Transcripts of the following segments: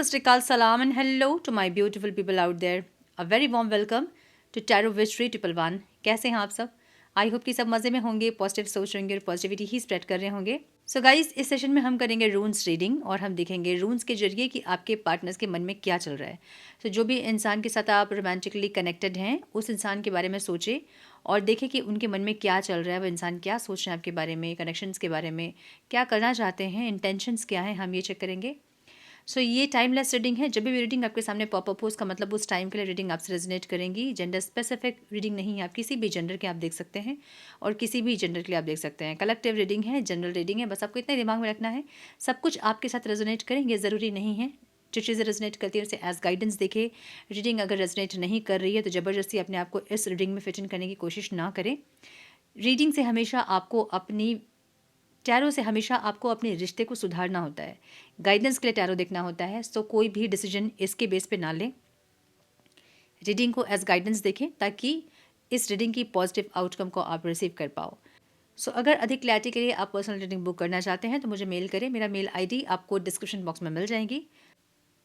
सत श्री अकाल, सलाम and hello to my beautiful people out there. A very warm welcome to tarot wish 111। कैसे हैं आप सब? आई होप कि सब मज़े में होंगे, पॉजिटिव सोच रहे होंगे और पॉजिटिविटी ही स्प्रेड कर रहे होंगे। सो गाइस, इस सेशन में हम करेंगे रून्स रीडिंग और हम देखेंगे रून्स के जरिए कि आपके पार्टनर्स के मन में क्या चल रहा है। तो जो भी इंसान के साथ आप रोमांटिकली कनेक्टेड हैं, उस इंसान के बारे में सोचें और देखें कि उनके मन में क्या चल रहा है, वो इंसान क्या सोच रहे हैं आपके बारे में, कनेक्शंस के बारे में, क्या करना चाहते हैं, इंटेंशंस क्या हैं, हम ये चेक करेंगे। सो ये टाइमलेस रीडिंग है। जब भी रीडिंग आपके सामने पॉपअप हो, उसका मतलब उस टाइम के लिए रीडिंग आपसे रेजोनेट करेंगी। जेंडर स्पेसिफिक रीडिंग नहीं है, आप किसी भी जेंडर के आप देख सकते हैं और किसी भी जेंडर के लिए आप देख सकते हैं। कलेक्टिव रीडिंग है, जनरल रीडिंग है। बस आपको इतना दिमाग में रखना है, सब कुछ आपके साथ रेजोनेट करेंगे ज़रूरी नहीं है। जो चीज़ें रेजोनेट करती हैं उसे एज गाइडेंस देखें। रीडिंग अगर रेजोनेट नहीं कर रही है तो ज़बरदस्ती अपने आप को इस रीडिंग में फिट इन करने की कोशिश ना करें। रीडिंग से हमेशा आपको अपनी टैरो से हमेशा आपको अपने रिश्ते को सुधारना होता है, गाइडेंस के लिए टैरो देखना होता है। सो कोई भी डिसीजन इसके बेस पे ना लें, रीडिंग को एज गाइडेंस देखें ताकि इस रीडिंग की पॉजिटिव आउटकम को आप रिसीव कर पाओ। सो अगर अधिक क्लैरिटी के लिए आप पर्सनल रीडिंग बुक करना चाहते हैं तो मुझे मेल करें। मेरा मेल आईडी आपको डिस्क्रिप्शन बॉक्स में मिल जाएगी।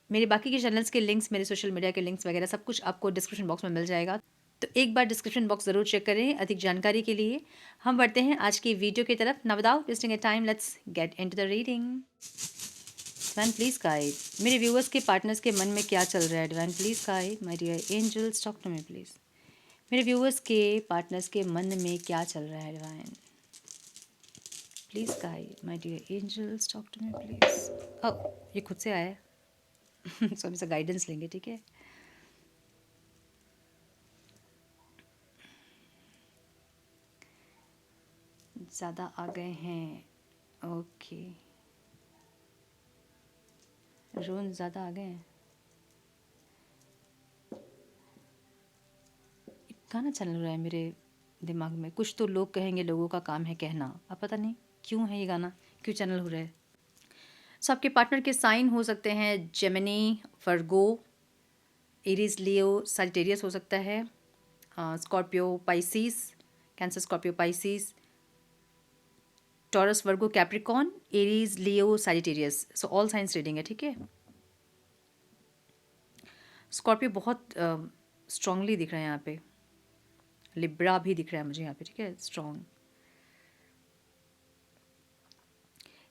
मेरे बाकी के चैनल्स के लिंक्स, मेरे सोशल मीडिया के लिंक्स वगैरह सब कुछ आपको डिस्क्रिप्शन बॉक्स में मिल जाएगा। तो एक बार डिस्क्रिप्शन बॉक्स ज़रूर चेक करें अधिक जानकारी के लिए। हम बढ़ते हैं आज की वीडियो की तरफ। Now without wasting a time, let's get into the reading. Divine please guide, मेरे व्यूअर्स के पार्टनर्स के मन में क्या चल रहा है? Divine please guide my dear angels, talk to me please. मेरे व्यूअर्स के पार्टनर्स के मन में क्या चल रहा है? Divine please guide my dear angels, talk to me please. Oh, ये खुद से आया है सो हम इससे गाइडेंस लेंगे, ठीक है। ज़्यादा आ गए हैं, ओके। रोन ज़्यादा आ गए हैं। एक गाना चल रहा है मेरे दिमाग में, कुछ तो लोग कहेंगे, लोगों का काम है कहना। अब पता नहीं क्यों है ये गाना, क्यों चैनल हो रहा है। सो आपके पार्टनर के साइन हो सकते हैं Gemini, Virgo, Aries, Leo, Sagittarius हो सकता है, Scorpio, Pisces, Cancer, Scorpio, Pisces, Taurus, Virgo, Capricorn, Aries, Leo, Sagittarius. So all signs reading है, ठीक है। स्कॉर्पियो बहुत स्ट्रांगली दिख रहा है यहाँ पे। लिब्रा भी दिख रहा है मुझे यहाँ पे, ठीक है, स्ट्रॉन्ग।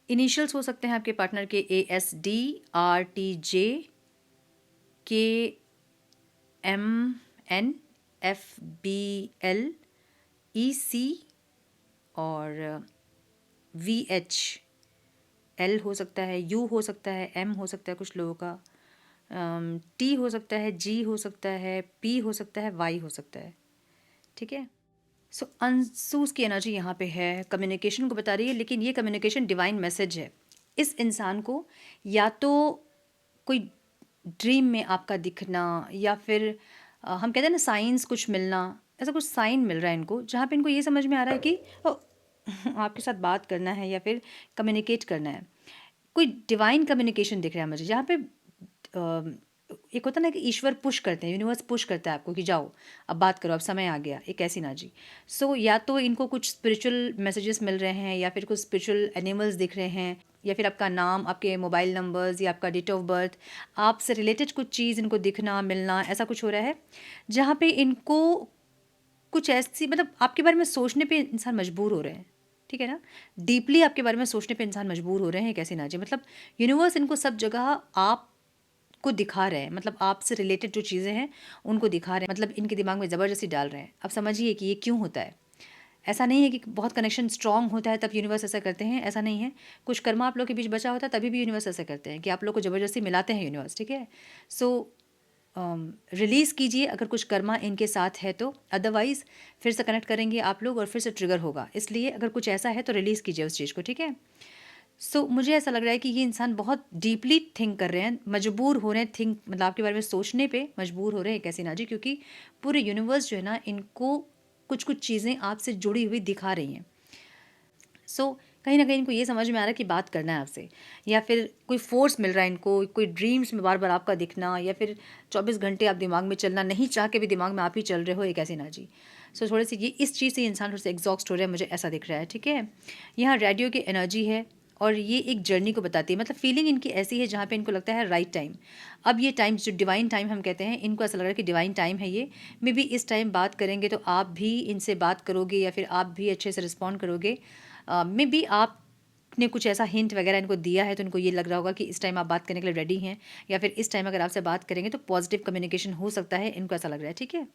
इनिशियल्स हो सकते हैं आपके पार्टनर के ASD, RTJ, KMN, FBL, EC और VHL हो सकता है, U हो सकता है, M हो सकता है कुछ लोगों का, T हो सकता है, G हो सकता है, P हो सकता है, Y हो सकता है, ठीक है। सो अंसूस की एनर्जी यहाँ पे है, कम्युनिकेशन को बता रही है, लेकिन ये कम्युनिकेशन डिवाइन मैसेज है। इस इंसान को या तो कोई ड्रीम में आपका दिखना या फिर हम कहते हैं ना साइंस कुछ मिलना, ऐसा कुछ साइन मिल रहा है इनको, जहाँ पे इनको ये समझ में आ रहा है कि आपके साथ बात करना है या फिर कम्युनिकेट करना है। कोई डिवाइन कम्युनिकेशन दिख रहा है मुझे, जहाँ पे एक होता है ना कि ईश्वर पुश करते हैं, यूनिवर्स पुश करता है आपको कि जाओ अब बात करो, अब समय आ गया, एक ऐसी एनर्जी। सो या तो इनको कुछ स्पिरिचुअल मैसेजेस मिल रहे हैं या फिर कुछ स्पिरिचुअल एनिमल्स दिख रहे हैं या फिर आपका नाम, आपके मोबाइल नंबर्स या आपका डेट ऑफ बर्थ, आपसे रिलेटेड कुछ चीज़ इनको दिखना मिलना, ऐसा कुछ हो रहा है जहाँ पे इनको कुछ ऐसी, मतलब आपके बारे में सोचने पे इंसान मजबूर हो रहे हैं, ठीक है ना। डीपली आपके बारे में सोचने पे इंसान मजबूर हो रहे हैं, कैसी एनर्जी, मतलब यूनिवर्स इनको सब जगह आप को दिखा रहे हैं, मतलब आपसे रिलेटेड जो चीज़ें हैं उनको दिखा रहे हैं, मतलब इनके दिमाग में ज़बरदस्ती डाल रहे हैं। अब समझिए कि ये क्यों होता है। ऐसा नहीं है कि बहुत कनेक्शन स्ट्रांग होता है तब यूनिवर्स ऐसा करते हैं, ऐसा नहीं है। कुछ कर्मा आप लोग के बीच बचा होता है तभी भी यूनिवर्स ऐसा करते हैं कि आप लोग को ज़बरदस्ती मिलाते हैं यूनिवर्स, ठीक है। सो रिलीज़ कीजिए अगर कुछ कर्मा इनके साथ है तो, अदरवाइज़ फिर से कनेक्ट करेंगे आप लोग और फिर से ट्रिगर होगा। इसलिए अगर कुछ ऐसा है तो रिलीज़ कीजिए उस चीज़ को, ठीक है। सो मुझे ऐसा लग रहा है कि ये इंसान बहुत डीपली थिंक कर रहे हैं, मजबूर हो रहे हैं, थिंक मतलब आपके बारे में सोचने पे मजबूर हो रहे हैं कैसी नाजी, क्योंकि पूरे यूनिवर्स जो है ना इनको कुछ कुछ चीज़ें आपसे जुड़ी हुई दिखा रही हैं। सो कहीं ना कहीं इनको ये समझ में आ रहा है कि बात करना है आपसे, या फिर कोई फोर्स मिल रहा है इनको, कोई ड्रीम्स में बार बार आपका दिखना, या फिर 24 घंटे आप दिमाग में चलना, नहीं चाह के भी दिमाग में आप ही चल रहे हो, एक ऐसी नाजी। सो थोड़ी सी ये इस चीज़ से इंसान थोड़ा सा एग्जॉस्ट हो रहा है, मुझे ऐसा दिख रहा है, ठीक है। यहाँ रेडियो की एनर्जी है, और ये एक जर्नी को बताती है, मतलब फीलिंग इनकी ऐसी है जहाँ पे इनको लगता है राइट टाइम। अब ये टाइम जो डिवाइन टाइम हम कहते हैं, इनको ऐसा लग रहा है कि डिवाइन टाइम है ये। मे बी इस टाइम बात करेंगे तो आप भी इनसे बात करोगे या फिर आप भी अच्छे से रिस्पॉन्ड करोगे। मे बी आपने कुछ ऐसा हिंट वगैरह इनको दिया है तो इनको ये लग रहा होगा कि इस टाइम आप बात करने के लिए रेडी हैं, या फिर इस टाइम अगर आपसे बात करेंगे तो पॉजिटिव कम्युनिकेशन हो सकता है, इनको ऐसा लग रहा है। ठीक है,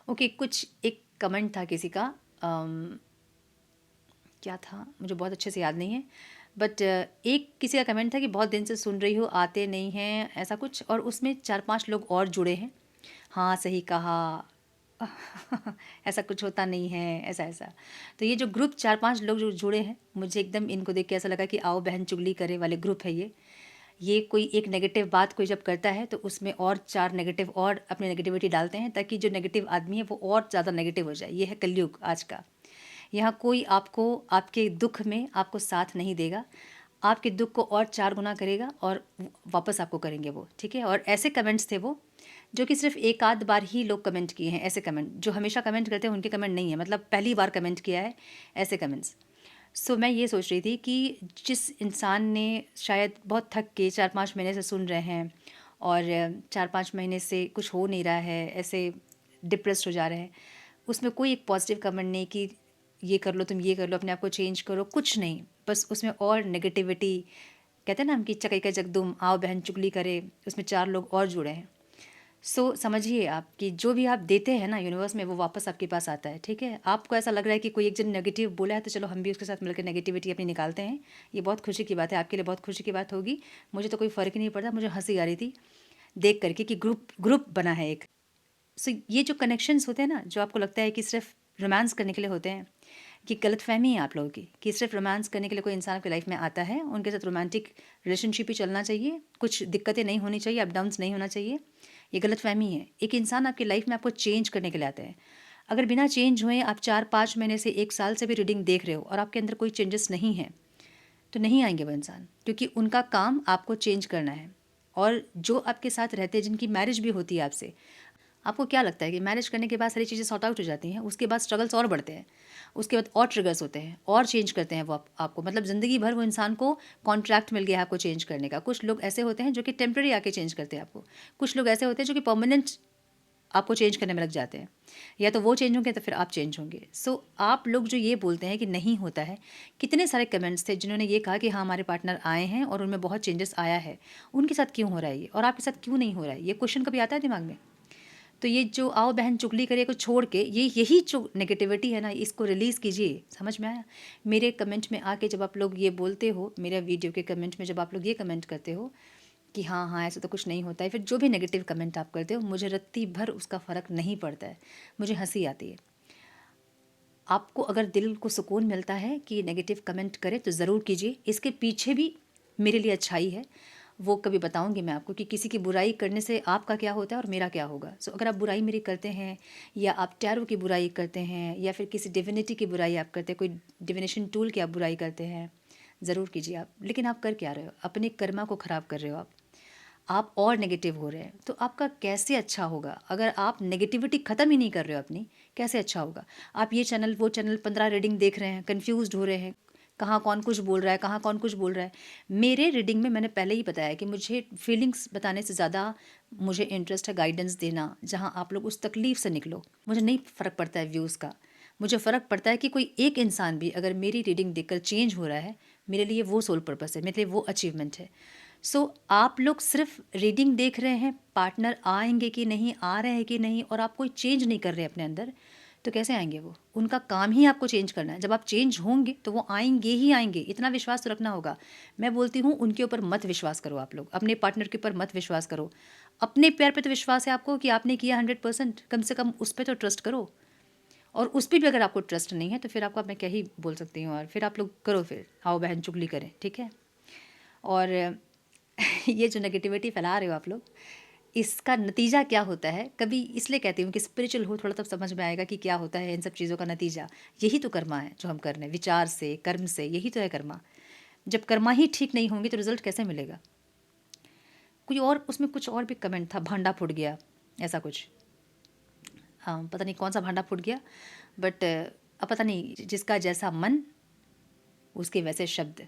ओके। कुछ एक कमेंट था किसी का, क्या था मुझे बहुत अच्छे से याद नहीं है, बट एक किसी का कमेंट था कि बहुत दिन से सुन रही हो, आते नहीं हैं, ऐसा कुछ, और उसमें 4-5 लोग और जुड़े हैं। हाँ, सही कहा। ऐसा कुछ होता नहीं है, ऐसा ऐसा। तो ये जो ग्रुप 4-5 लोग जो जुड़े हैं, मुझे एकदम इनको देख के ऐसा लगा कि आओ बहन चुगली करे वाले ग्रुप है ये कोई एक नेगेटिव बात कोई जब करता है तो उसमें और 4 नेगेटिव और अपनी नेगेटिविटी डालते हैं, ताकि जो नेगेटिव आदमी है वो और ज़्यादा नेगेटिव हो जाए। ये है कलयुग आज का। यहाँ कोई आपको आपके दुख में आपको साथ नहीं देगा, आपके दुख को और 4 गुना करेगा और वापस आपको करेंगे वो। ठीक है, और ऐसे कमेंट्स थे वो जो कि सिर्फ एक आध बार ही लोग कमेंट किए हैं। ऐसे कमेंट जो हमेशा कमेंट करते हैं उनके कमेंट नहीं है, मतलब पहली बार कमेंट किया है ऐसे कमेंट्स। सो मैं ये सोच रही थी कि जिस इंसान ने शायद बहुत थक के 4-5 महीने से सुन रहे हैं और 4-5 महीने से कुछ हो नहीं रहा है, ऐसे डिप्रेस्ड हो जा रहे हैं, उसमें कोई एक पॉजिटिव कमेंट नहीं कि ये कर लो, तुम ये कर लो, अपने आप को चेंज करो, कुछ नहीं। बस उसमें और नेगेटिविटी, कहते हैं ना हम कि चकई का जगदुम आओ बहन चुगली करे, उसमें 4 लोग और जुड़े हैं। सो समझिए आप कि जो भी आप देते हैं ना यूनिवर्स में, वो वापस आपके पास आता है। ठीक है, आपको ऐसा लग रहा है कि कोई एक जन नेगेटिव बोला है तो चलो हम भी उसके साथ मिलकर नेगेटिविटी अपनी निकालते हैं। ये बहुत खुशी की बात है, आपके लिए बहुत खुशी की बात होगी। मुझे तो कोई फ़र्क ही नहीं पड़ता, मुझे हंसी आ रही थी देख करके कि ग्रुप ग्रुप बना है एक। सो ये जो कनेक्शंस होते हैं ना, जो आपको लगता है कि सिर्फ रोमांस करने के लिए होते हैं, ये गलतफहमी है आप लोगों की कि सिर्फ रोमांस करने के लिए कोई इंसान आपकी लाइफ में आता है, उनके साथ रोमांटिक रिलेशनशिप ही चलना चाहिए, कुछ दिक्कतें नहीं होनी चाहिए, अप डाउन्स नहीं होना चाहिए। ये गलतफहमी है। एक इंसान आपकी लाइफ में आपको चेंज करने के लिए आता है। अगर बिना चेंज हुए आप 4-5 महीने से 1 साल से भी रीडिंग देख रहे हो और आपके अंदर कोई चेंजेस नहीं है, तो नहीं आएंगे वो इंसान, क्योंकि उनका काम आपको चेंज करना है। और जो आपके साथ रहते हैं, जिनकी मैरिज भी होती है आपसे, आपको क्या लगता है कि मैरिज करने के बाद सारी चीज़ें सॉर्ट आउट हो जाती हैं? उसके बाद स्ट्रगल्स और बढ़ते हैं, उसके बाद और ट्रिगर्स होते हैं और चेंज करते हैं वो आपको, मतलब ज़िंदगी भर वो इंसान को कॉन्ट्रैक्ट मिल गया है आपको चेंज करने का। कुछ लोग ऐसे होते हैं जो कि टेम्प्रेरी आके चेंज करते हैं आपको, कुछ लोग ऐसे होते हैं जो कि परमानेंट आपको चेंज करने में लग जाते हैं। या तो वो चेंज होंगे तो फिर आप चेंज होंगे। सो आप लोग जो ये बोलते हैं कि नहीं होता है, कितने सारे कमेंट्स थे जिन्होंने ये कहा कि हाँ हमारे पार्टनर आए हैं और उनमें बहुत चेंजेस आया है, उनके साथ क्यों हो रहा है ये और आपके साथ क्यों नहीं हो रहा है? ये क्वेश्चन कभी आता है दिमाग में? तो ये जो आओ बहन चुगली करे को छोड़ के यही जो नेगेटिविटी है ना, इसको रिलीज़ कीजिए। समझ में आया? मेरे कमेंट में आके जब आप लोग ये बोलते हो, मेरे वीडियो के कमेंट में जब आप लोग ये कमेंट करते हो कि हाँ हाँ ऐसा तो कुछ नहीं होता है, फिर जो भी नेगेटिव कमेंट आप करते हो, मुझे रत्ती भर उसका फ़र्क नहीं पड़ता है, मुझे हंसी आती है। आपको अगर दिल को सुकून मिलता है कि नेगेटिव कमेंट करें तो ज़रूर कीजिए, इसके पीछे भी मेरे लिए अच्छाई है, वो कभी बताऊंगी मैं आपको कि किसी की बुराई करने से आपका क्या होता है और मेरा क्या होगा। सो अगर आप बुराई मेरी करते हैं, या आप टैरो की बुराई करते हैं, या फिर किसी डिविनिटी की बुराई आप करते हैं, कोई डिविनेशन टूल की आप बुराई करते हैं, ज़रूर कीजिए आप। लेकिन आप कर क्या रहे हो? अपने कर्मा को ख़राब कर रहे हो आप और नेगेटिव हो रहे हैं, तो आपका कैसे अच्छा होगा? अगर आप नेगेटिविटी ख़त्म ही नहीं कर रहे हो अपनी, कैसे अच्छा होगा? आप ये चैनल वो चैनल 15 रीडिंग देख रहे हैं, कन्फ्यूज़्ड हो रहे हैं, कहाँ कौन कुछ बोल रहा है, कहाँ कौन कुछ बोल रहा है। मेरे रीडिंग में मैंने पहले ही बताया कि मुझे फीलिंग्स बताने से ज़्यादा मुझे इंटरेस्ट है गाइडेंस देना, जहाँ आप लोग उस तकलीफ़ से निकलो। मुझे नहीं फ़र्क पड़ता है व्यूज़ का, मुझे फ़र्क पड़ता है कि कोई एक इंसान भी अगर मेरी रीडिंग देखकर चेंज हो रहा है, मेरे लिए वो सोल पर्पस है, मेरे लिए वो अचीवमेंट है। सो आप लोग सिर्फ रीडिंग देख रहे हैं, पार्टनर आएंगे कि नहीं, आ रहे हैं कि नहीं, और आप कोई चेंज नहीं कर रहे अपने अंदर, तो कैसे आएंगे वो? उनका काम ही आपको चेंज करना है। जब आप चेंज होंगे तो वो आएंगे ही आएंगे, इतना विश्वास तो रखना होगा। मैं बोलती हूँ उनके ऊपर मत विश्वास करो, आप लोग अपने पार्टनर के ऊपर मत विश्वास करो। अपने पैर पे तो विश्वास है आपको कि आपने किया 100%, कम से कम उस पर तो ट्रस्ट करो। और उस पर भी अगर आपको ट्रस्ट नहीं है तो फिर आपको मैं क्या ही बोल सकती हूँ, और फिर आप लोग करो, फिर आओ बहन चुगली करें। ठीक है, और ये जो नेगेटिविटी फैला रहे हो आप लोग, इसका नतीजा क्या होता है? कभी इसलिए कहती हूँ कि स्पिरिचुअल हो थोड़ा, तब समझ में आएगा कि क्या होता है इन सब चीज़ों का नतीजा। यही तो कर्मा है जो हम कर रहे हैं, विचार से, कर्म से, यही तो है कर्मा। जब कर्मा ही ठीक नहीं होंगे तो रिजल्ट कैसे मिलेगा? कोई और उसमें कुछ और भी कमेंट था, भांडा फूट गया, ऐसा कुछ। हाँ, पता नहीं कौन सा भांडा फूट गया, बट अब पता नहीं, जिसका जैसा मन उसके वैसे शब्द।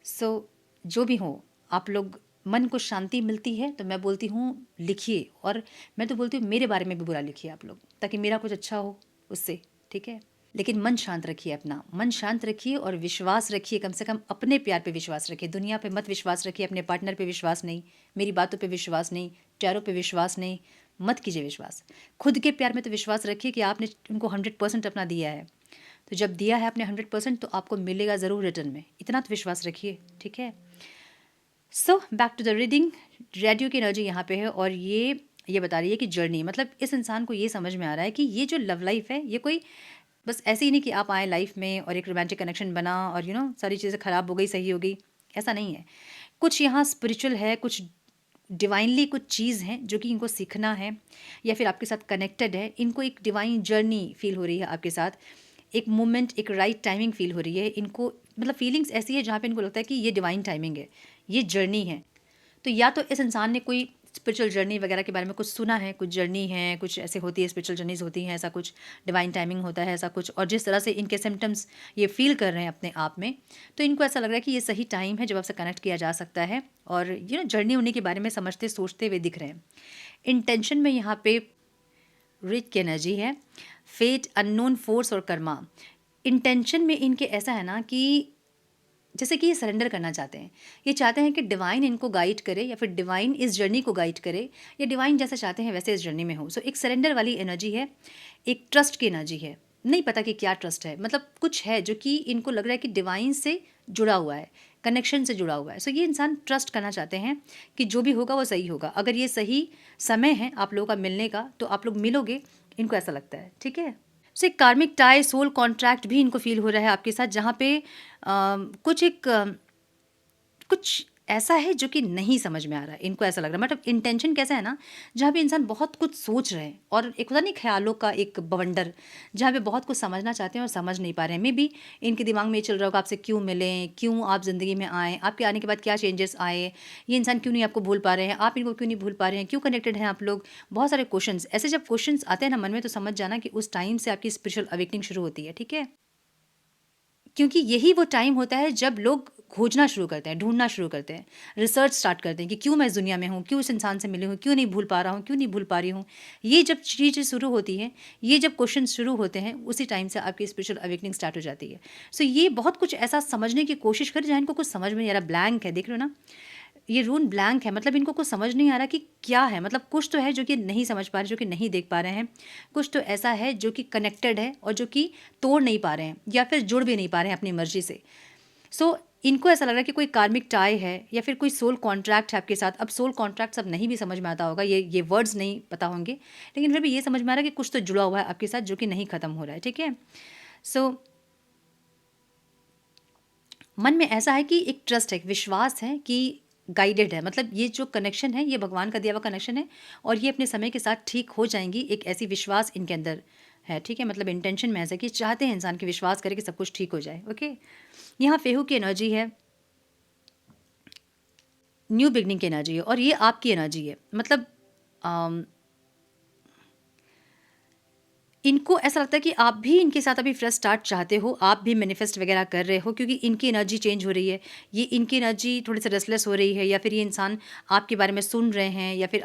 सो जो भी हो, आप लोग मन को शांति मिलती है तो मैं बोलती हूँ लिखिए, और मैं तो बोलती हूँ मेरे बारे में भी बुरा लिखिए आप लोग, ताकि मेरा कुछ अच्छा हो उससे, ठीक है। लेकिन मन शांत रखिए, अपना मन शांत रखिए और विश्वास रखिए, कम से कम अपने प्यार पे विश्वास रखिए। दुनिया पे मत विश्वास रखिए, अपने पार्टनर पे विश्वास नहीं, मेरी बातों पे विश्वास नहीं, चारों पे विश्वास नहीं, मत कीजिए विश्वास। खुद के प्यार में तो विश्वास रखिए कि आपने उनको 100% अपना दिया है, तो जब दिया है आपने 100% तो आपको मिलेगा ज़रूर रिटर्न में, इतना तो विश्वास रखिए, ठीक है। So back to the reading. Radio की एनर्जी यहाँ पे है, और ये बता रही है कि जर्नी, मतलब इस इंसान को ये समझ में आ रहा है कि ये जो लव लाइफ है ये कोई बस ऐसे ही नहीं कि आप आए लाइफ में और एक रोमांटिक कनेक्शन बना और सारी चीज़ें ख़राब हो गई, सही हो गई, ऐसा नहीं है। कुछ यहाँ स्पिरिचुअल है, कुछ डिवाइनली कुछ चीज़ हैं जो कि इनको सीखना है, या फिर आपके साथ कनेक्टेड है, इनको एक डिवाइन जर्नी फील हो रही है आपके साथ, एक मोमेंट, एक राइट टाइमिंग फील हो रही है इनको, मतलब फीलिंग्स ऐसी है जहाँ पे इनको लगता है कि ये डिवाइन टाइमिंग है, ये जर्नी है। तो या तो इस इंसान ने कोई स्पिरिचुअल जर्नी वगैरह के बारे में कुछ सुना है, कुछ जर्नी है, कुछ ऐसे होती है, स्पिरिचुअल जर्नीज होती हैं, ऐसा कुछ डिवाइन टाइमिंग होता है, ऐसा कुछ, और जिस तरह से इनके सिम्टम्स ये फील कर रहे हैं अपने आप में, तो इनको ऐसा लग रहा है कि ये सही टाइम है जब आपसे कनेक्ट किया जा सकता है, और जर्नी होने के बारे में समझते सोचते हुए दिख रहे हैं। इंटेंशन में यहाँ पे रिच की एनर्जी है, फेट, अननोन फोर्स और कर्मा। इंटेंशन में इनके ऐसा है ना कि जैसे कि ये सरेंडर करना चाहते हैं, ये चाहते हैं कि डिवाइन इनको गाइड करे, या फिर डिवाइन इस जर्नी को गाइड करे, या डिवाइन जैसा चाहते हैं वैसे इस जर्नी में हो। सो एक सरेंडर वाली एनर्जी है, एक ट्रस्ट की एनर्जी है, नहीं पता कि क्या ट्रस्ट है, मतलब कुछ है जो कि इनको लग रहा है कि डिवाइन से जुड़ा हुआ है, कनेक्शन से जुड़ा हुआ है। सो ये इंसान ट्रस्ट करना चाहते हैं कि जो भी होगा वो सही होगा, अगर ये सही समय है आप लोगों का मिलने का तो आप लोग मिलोगे, इनको ऐसा लगता है, ठीक है। सो एक कार्मिक टाई, सोल कॉन्ट्रैक्ट भी इनको फील हो रहा है आपके साथ, जहाँ पे कुछ ऐसा है जो कि नहीं समझ में आ रहा है, इनको ऐसा लग रहा है, मतलब इंटेंशन कैसा है ना, जहाँ पे इंसान बहुत कुछ सोच रहे हैं, और एक होता नहीं ख्यालों का एक बवंडर, जहाँ पे बहुत कुछ समझना चाहते हैं और समझ नहीं पा रहे हैं। मे बी इनके दिमाग में ये चल रहा होगा आपसे क्यों मिलें, क्यों आप ज़िंदगी में आए, आपके आने के बाद क्या चेंजेस आए, ये इंसान क्यों नहीं आपको भूल पा रहे हैं, आप इनको क्यों नहीं भूल पा रहे हैं, क्यों कनेक्टेड हैं आप लोग, बहुत सारे क्वेश्चन। ऐसे जब क्वेश्चन आते हैं ना मन में, तो समझ जाना कि उस टाइम से आपकी स्पिरिचुअल अवेकनिंग शुरू होती है, ठीक है। क्योंकि यही वो टाइम होता है जब लोग खोजना शुरू करते हैं, ढूंढना शुरू करते हैं, रिसर्च स्टार्ट करते हैं कि क्यों मैं इस दुनिया में हूँ, क्यों इस इंसान से मिली हूँ, क्यों नहीं भूल पा रहा हूँ, क्यों नहीं भूल पा रही हूँ। ये जब चीज़ें शुरू होती हैं, ये जब क्वेश्चन शुरू होते हैं, उसी टाइम से आपकी स्पिरिचुअल अवेकनिंग स्टार्ट हो जाती है। सो ये बहुत कुछ ऐसा समझने की कोशिश कर, जहाँ इनको कुछ समझ में नहीं आ रहा, ब्लैंक है, देख रहे हो ना, ये रून ब्लैंक है, मतलब इनको कुछ समझ नहीं आ रहा कि क्या है, मतलब कुछ तो है जो कि नहीं समझ पा रहे, जो कि नहीं देख पा रहे हैं, कुछ तो ऐसा है जो कि कनेक्टेड है और जो कि तोड़ नहीं पा रहे हैं, या फिर जुड़ भी नहीं पा रहे हैं अपनी मर्जी से। सो इनको ऐसा लग रहा है कि कोई कार्मिक टाई है, या फिर कोई सोल कॉन्ट्रैक्ट है आपके साथ। अब सोल कॉन्ट्रैक्ट सब नहीं भी समझ में आता होगा, ये वर्ड्स नहीं पता होंगे, लेकिन फिर भी ये समझ में आ रहा है कि कुछ तो जुड़ा हुआ है आपके साथ जो कि नहीं ख़त्म हो रहा है, ठीक है। सो मन में ऐसा है कि एक ट्रस्ट है, एक विश्वास है कि गाइडेड है, मतलब ये जो कनेक्शन है ये भगवान का दिया हुआ कनेक्शन है, और ये अपने समय के साथ ठीक हो जाएंगी, एक ऐसी विश्वास इनके अंदर है, ठीक है। मतलब इंटेंशन में ऐसा कि चाहते हैं इंसान की विश्वास करे कि सब कुछ ठीक हो जाए, ओके। यहाँ फेहू की एनर्जी है, न्यू बिगनिंग की एनर्जी है, और ये आपकी एनर्जी है, मतलब इनको ऐसा लगता है कि आप भी इनके साथ अभी फ्रेश स्टार्ट चाहते हो, आप भी मैनिफेस्ट वगैरह कर रहे हो, क्योंकि इनकी एनर्जी चेंज हो रही है, ये इनकी एनर्जी थोड़ी सी रेस्टलेस हो रही है, या फिर ये इंसान आपके बारे में सुन रहे हैं, या फिर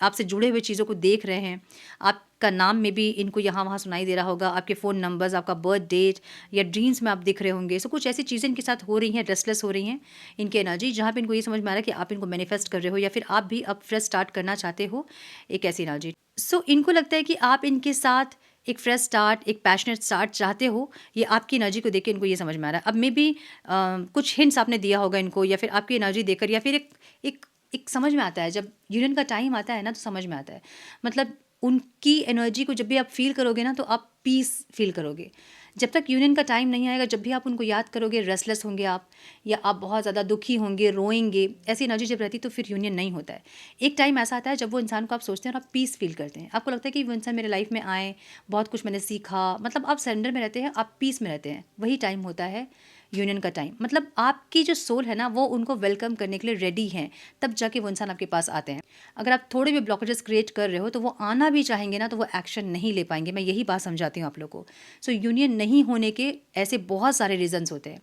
आपसे जुड़े हुए चीज़ों को देख रहे हैं, आपका नाम में भी इनको यहाँ वहाँ सुनाई दे रहा होगा, आपके फ़ोन नंबर्स, आपका बर्थ डेट, या ड्रीम्स में आप दिख रहे होंगे। सो कुछ ऐसी चीज़ें इनके साथ हो रही हैं, रेस्टलेस हो रही हैं इनकी एनर्जी, जहाँ पे इनको ये समझ में आ रहा है कि आप इनको मैनिफेस्ट कर रहे हो, या फिर आप भी अब फ्रेश स्टार्ट करना चाहते हो, एक ऐसी एनर्जी। सो इनको लगता है कि आप इनके साथ एक फ्रेश स्टार्ट, एक पैशनेट स्टार्ट चाहते हो, ये आपकी एनर्जी को देख के इनको ये समझ में आ रहा है। अब मे बी कुछ हिंट्स आपने दिया होगा इनको, या फिर आपकी एनर्जी देकर, या फिर एक एक समझ में आता है, जब यूनियन का टाइम आता है ना तो समझ में आता है, मतलब उनकी एनर्जी को जब भी आप फील करोगे ना तो आप पीस फील करोगे। जब तक यूनियन का टाइम नहीं आएगा, जब भी आप उनको याद करोगे रेस्टलेस होंगे आप, या आप बहुत ज़्यादा दुखी होंगे, रोएंगे, ऐसी एनर्जी जब रहती तो फिर यूनियन नहीं होता है। एक टाइम ऐसा आता है जब वो इंसान को आप सोचते हैं और आप पीस फील करते हैं, आपको लगता है कि वो इंसान मेरे लाइफ में आए, बहुत कुछ मैंने सीखा, मतलब आप सरेंडर में रहते हैं, आप पीस में रहते हैं, वही टाइम होता है यूनियन का टाइम, मतलब आपकी जो सोल है ना वो उनको वेलकम करने के लिए रेडी हैं, तब जाके वो इंसान आपके पास आते हैं। अगर आप थोड़े भी ब्लॉकेजेस क्रिएट कर रहे हो तो वो आना भी चाहेंगे ना तो वो एक्शन नहीं ले पाएंगे। मैं यही बात समझाती हूँ आप लोग को। सो यूनियन नहीं होने के ऐसे बहुत सारे रीजंस होते हैं।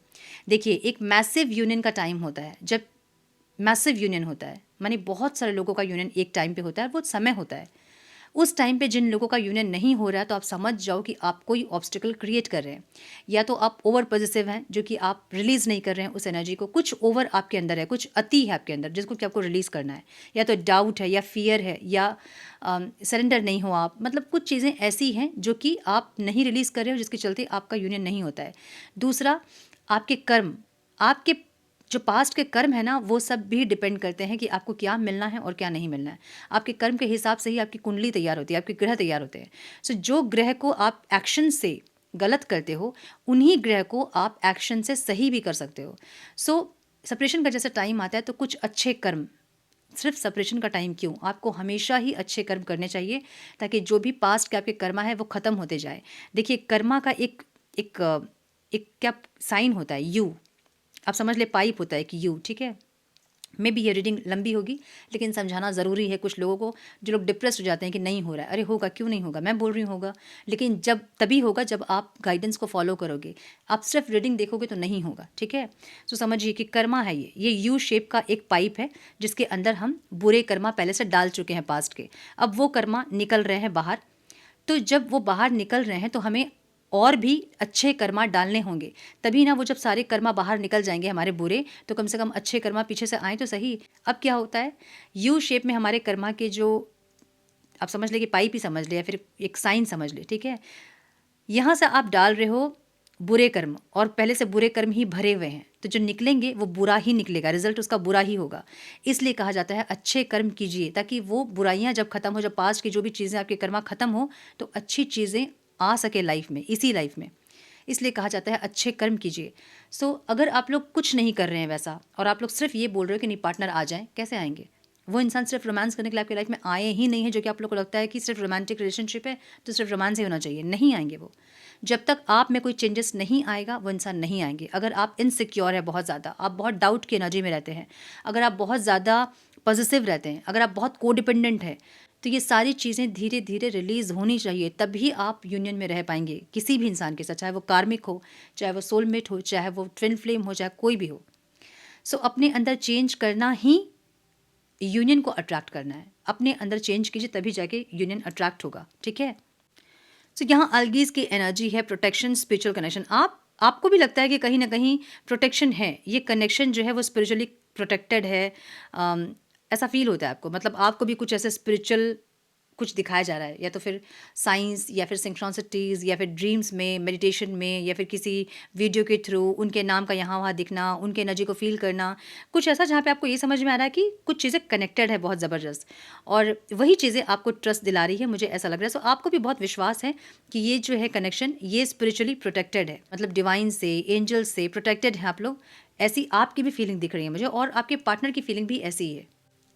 देखिए, एक मैसिव यूनियन का टाइम होता है, जब मैसिव यूनियन होता है माने बहुत सारे लोगों का यूनियन एक टाइम पे होता है, वो समय होता है। उस टाइम पे जिन लोगों का यूनियन नहीं हो रहा है तो आप समझ जाओ कि आप कोई ऑब्स्टिकल क्रिएट कर रहे हैं, या तो आप ओवर पॉजिटिव हैं जो कि आप रिलीज़ नहीं कर रहे हैं उस एनर्जी को, कुछ ओवर आपके अंदर है, कुछ अति है आपके अंदर जिसको कि आपको रिलीज़ करना है, या तो डाउट है या फियर है या सरेंडर नहीं हो आप, मतलब कुछ चीज़ें ऐसी हैं जो कि आप नहीं रिलीज़ कर रहे हो जिसके चलते आपका यूनियन नहीं होता है। दूसरा, आपके कर्म, आपके जो पास्ट के कर्म है ना वो सब भी डिपेंड करते हैं कि आपको क्या मिलना है और क्या नहीं मिलना है। आपके कर्म के हिसाब से ही आपकी कुंडली तैयार होती है, आपके ग्रह तैयार होते हैं। सो जो ग्रह को आप एक्शन से गलत करते हो उन्हीं ग्रह को आप एक्शन से सही भी कर सकते हो। सो सेपरेशन का जैसे टाइम आता है तो कुछ अच्छे कर्म, सिर्फ सेपरेशन का टाइम क्यों, आपको हमेशा ही अच्छे कर्म करने चाहिए ताकि जो भी पास्ट के आपके कर्मा है वो ख़त्म होते जाए। देखिए, कर्मा का एक एक एक क्या साइन होता है, यू, आप समझ ले, पाइप होता है कि यू, ठीक है। मे बी ये रीडिंग लंबी होगी लेकिन समझाना ज़रूरी है कुछ लोगों को, जो लोग डिप्रेस हो जाते हैं कि नहीं हो रहा है। अरे होगा, क्यों नहीं होगा, मैं बोल रही हूँ होगा, लेकिन जब तभी होगा जब आप गाइडेंस को फॉलो करोगे। आप सिर्फ रीडिंग देखोगे तो नहीं होगा, ठीक है। तो समझिए कि कर्मा है ये यू शेप का एक पाइप है जिसके अंदर हम बुरे कर्मा पहले से डाल चुके हैं पास्ट के। अब वो कर्मा निकल रहे हैं बाहर, तो जब वो बाहर निकल रहे हैं तो हमें और भी अच्छे कर्मा डालने होंगे, तभी ना वो जब सारे कर्मा बाहर निकल जाएंगे हमारे बुरे, तो कम से कम अच्छे कर्मा पीछे से आए तो सही। अब क्या होता है, यू शेप में हमारे कर्मा के जो, आप समझ ले कि पाइप ही समझ ले या फिर एक साइन समझ ले, ठीक है। यहाँ से आप डाल रहे हो बुरे कर्म और पहले से बुरे कर्म ही भरे हुए हैं, तो जो निकलेंगे वो बुरा ही निकलेगा, रिजल्ट उसका बुरा ही होगा। इसलिए कहा जाता है अच्छे कर्म कीजिए ताकि वो बुराइयां जब खत्म हो, जब पास्ट की जो भी चीज़ें आपके कर्मा खत्म हो तो अच्छी चीज़ें आ सके लाइफ में, इसी लाइफ में। इसलिए कहा जाता है अच्छे कर्म कीजिए। सो अगर आप लोग कुछ नहीं कर रहे हैं वैसा और आप लोग सिर्फ ये बोल रहे हो कि नहीं पार्टनर आ जाए, कैसे आएंगे? वो इंसान सिर्फ रोमांस करने के लिए आपकी लाइफ में आए ही नहीं है, जो कि आप लोग को लगता है कि सिर्फ रोमांटिक रिलेशनशिप है तो सिर्फ रोमांस ही होना चाहिए, नहीं आएंगे वो। जब तक आप में कोई चेंजेस नहीं आएगा वो इंसान नहीं आएंगे। अगर आप इनसिक्योर है बहुत ज़्यादा, आप बहुत डाउट की एनर्जी में रहते हैं, अगर आप बहुत ज़्यादा पॉजिटिव रहते हैं, अगर आप बहुत कोडिपेंडेंट है, तो ये सारी चीज़ें धीरे धीरे रिलीज़ होनी चाहिए, तभी आप यूनियन में रह पाएंगे किसी भी इंसान के साथ, चाहे वो कार्मिक हो, चाहे वो सोलमेट हो, चाहे वो ट्विन फ्लेम हो, चाहे कोई भी हो। सो अपने अंदर चेंज करना ही यूनियन को अट्रैक्ट करना है। अपने अंदर चेंज कीजिए तभी जाके यूनियन अट्रैक्ट होगा, ठीक है। सो यहाँ अलगीज की एनर्जी है प्रोटेक्शन, स्पिरिचुअल कनेक्शन। आपको भी लगता है कि कहीं ना कहीं प्रोटेक्शन है, ये कनेक्शन जो है वो स्पिरिचुअली प्रोटेक्टेड है, ऐसा फील होता है आपको, मतलब आपको भी कुछ ऐसे स्पिरिचुअल कुछ दिखाया जा रहा है, या तो फिर साइंस या फिर सिंक्रोनिसिटीज़ या फिर ड्रीम्स में, मेडिटेशन में, या फिर किसी वीडियो के थ्रू उनके नाम का यहाँ वहाँ दिखना, उनके एनर्जी को फील करना, कुछ ऐसा जहाँ पे आपको ये समझ में आ रहा है कि कुछ चीज़ें कनेक्टेड है बहुत ज़बरदस्त, और वही चीज़ें आपको ट्रस्ट दिला रही है, मुझे ऐसा लग रहा है। सो आपको भी बहुत विश्वास है कि ये जो है कनेक्शन ये स्पिरिचुअली प्रोटेक्टेड है, मतलब डिवाइन से, एंजल से प्रोटेक्टेड है आप लोग। ऐसी आपकी भी फीलिंग दिख रही है मुझे, और आपके पार्टनर की फीलिंग भी ऐसी ही है।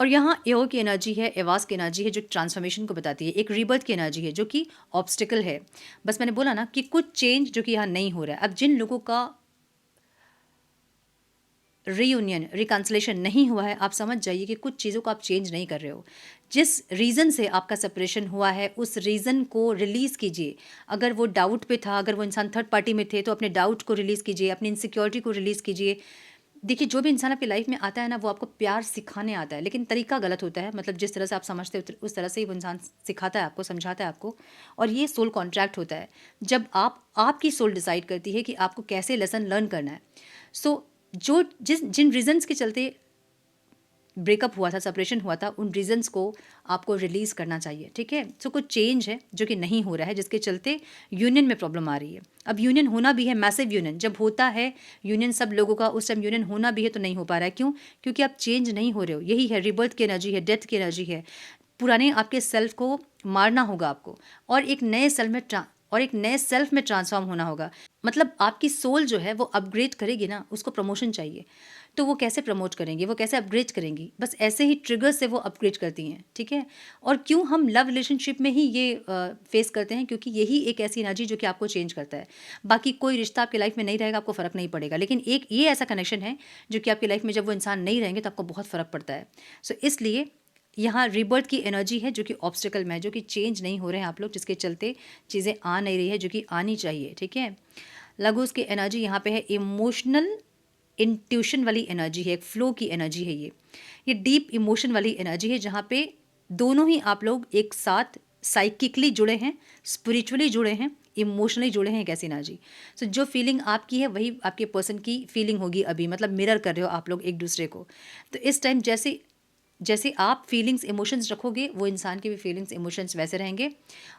और यहाँ एओ की एनर्जी है, एवास की एनर्जी है जो ट्रांसफॉर्मेशन को बताती है, एक रीबर्थ की एनर्जी है जो कि ऑब्स्टिकल है। बस मैंने बोला ना कि कुछ चेंज जो कि यहाँ नहीं हो रहा है। अब जिन लोगों का रीयूनियन, रिकन्सिलेशन नहीं हुआ है, आप समझ जाइए कि कुछ चीज़ों को आप चेंज नहीं कर रहे हो। जिस रीज़न से आपका सेपरेशन हुआ है उस रीज़न को रिलीज़ कीजिए। अगर वो डाउट पे था, अगर वो इंसान थर्ड पार्टी में थे, तो अपने डाउट को रिलीज़ कीजिए, अपनी इनसिक्योरिटी को रिलीज़ कीजिए। देखिए, जो भी इंसान आपकी लाइफ में आता है ना वो आपको प्यार सिखाने आता है, लेकिन तरीका गलत होता है, मतलब जिस तरह से आप समझते हो उस तरह से ही वो इंसान सिखाता है आपको, समझाता है आपको। और ये सोल कॉन्ट्रैक्ट होता है जब आपकी सोल डिसाइड करती है कि आपको कैसे लेसन लर्न करना है। सो जो जिन रीजंस के चलते ब्रेकअप हुआ था, सेपरेशन हुआ था, उन रीजंस को आपको रिलीज़ करना चाहिए, ठीक है। सो कुछ चेंज है जो कि नहीं हो रहा है जिसके चलते यूनियन में प्रॉब्लम आ रही है। अब यूनियन होना भी है, मैसिव यूनियन जब होता है यूनियन सब लोगों का, उस टाइम यूनियन होना भी है तो नहीं हो पा रहा है। क्यों? क्योंकि आप चेंज नहीं हो रहे हो। यही है, रिबर्थ की एनर्जी है, डेथ की एनर्जी है। पुराने आपके सेल्फ को मारना होगा आपको, और एक नए सेल्फ में ट्रांसफॉर्म होना होगा। मतलब आपकी सोल जो है वो अपग्रेड करेगी ना, उसको प्रमोशन चाहिए। तो वो कैसे प्रमोट करेंगी, वो कैसे अपग्रेड करेंगी? बस ऐसे ही ट्रिगर से वो अपग्रेड करती हैं, ठीक है? और क्यों हम लव रिलेशनशिप में ही ये फेस करते हैं, क्योंकि यही एक ऐसी एनर्जी जो कि आपको चेंज करता है। बाकी कोई रिश्ता आपकी लाइफ में नहीं रहेगा, आपको फ़र्क नहीं पड़ेगा, लेकिन एक ये ऐसा कनेक्शन है जो कि आपकी लाइफ में जब वो इंसान नहीं रहेंगे तो आपको बहुत फ़र्क पड़ता है। सो इसलिए यहाँ रीबर्थ की एनर्जी है जो कि ऑब्स्टिकल में है, जो कि चेंज नहीं हो रहे हैं आप लोग, जिसके चलते चीज़ें आ नहीं रही है जो कि आनी चाहिए, ठीक है? लगूस की एनर्जी यहाँ पे है इमोशनल इंट्यूशन वाली एनर्जी है, एक फ्लो की एनर्जी है ये डीप इमोशन वाली एनर्जी है, जहाँ पे दोनों ही आप लोग एक साथ साइकिकली जुड़े हैं, स्पिरिचुअली जुड़े हैं, इमोशनली जुड़े हैं, एक ऐसी एनर्जी। सो जो फीलिंग आपकी है वही आपके पर्सन की फीलिंग होगी अभी, मतलब मिरर कर रहे हो आप लोग एक दूसरे को। तो इस टाइम जैसे जैसे आप फीलिंग्स इमोशंस रखोगे, वो इंसान के भी फीलिंग्स इमोशंस वैसे रहेंगे।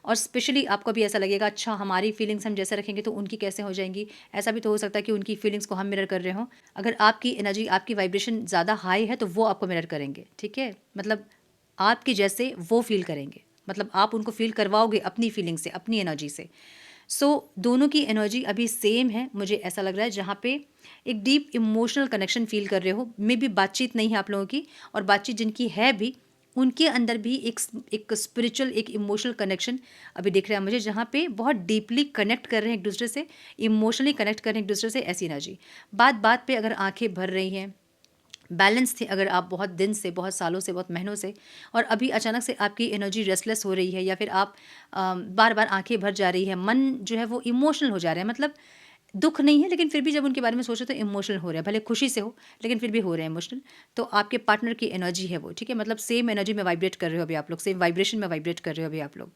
और स्पेशली आपको भी ऐसा लगेगा, अच्छा हमारी फीलिंग्स हम जैसे रखेंगे तो उनकी कैसे हो जाएंगी। ऐसा भी तो हो सकता है कि उनकी फीलिंग्स को हम मिरर कर रहे हों। अगर आपकी एनर्जी, आपकी वाइब्रेशन ज़्यादा हाई है तो वो आपको मिरर करेंगे, ठीक है? मतलब आपके जैसे वो फील करेंगे, मतलब आप उनको फील करवाओगे अपनी फीलिंग से, अपनी एनर्जी से। सो दोनों की एनर्जी अभी सेम है, मुझे ऐसा लग रहा है, जहाँ पे एक डीप इमोशनल कनेक्शन फील कर रहे हो। मे बी बातचीत नहीं है आप लोगों की, और बातचीत जिनकी है भी, उनके अंदर भी एक स्पिरिचुअल, एक इमोशनल कनेक्शन अभी दिख रहा है मुझे, जहाँ पे बहुत डीपली कनेक्ट कर रहे हैं एक दूसरे से, इमोशनली कनेक्ट कर रहे हैं एक दूसरे से, ऐसी एनर्जी। बात बात पे अगर आंखें भर रही हैं, बैलेंस थे अगर आप बहुत दिन से, बहुत सालों से, बहुत महीनों से, और अभी अचानक से आपकी एनर्जी रेस्टलेस हो रही है, या फिर आप बार बार आंखें भर जा रही है, मन जो है वो इमोशनल हो जा रहा है, मतलब दुख नहीं है लेकिन फिर भी जब उनके बारे में सोचो तो इमोशनल हो रहा है, भले खुशी से हो लेकिन फिर भी हो रहे हैं इमोशनल। तो आपके पार्टनर की एनर्जी है वो, ठीक है? मतलब सेम एनर्जी में वाइब्रेट कर रहे हो अभी आप लोग, सेम वाइब्रेशन में वाइब्रेट कर रहे हो अभी आप लोग,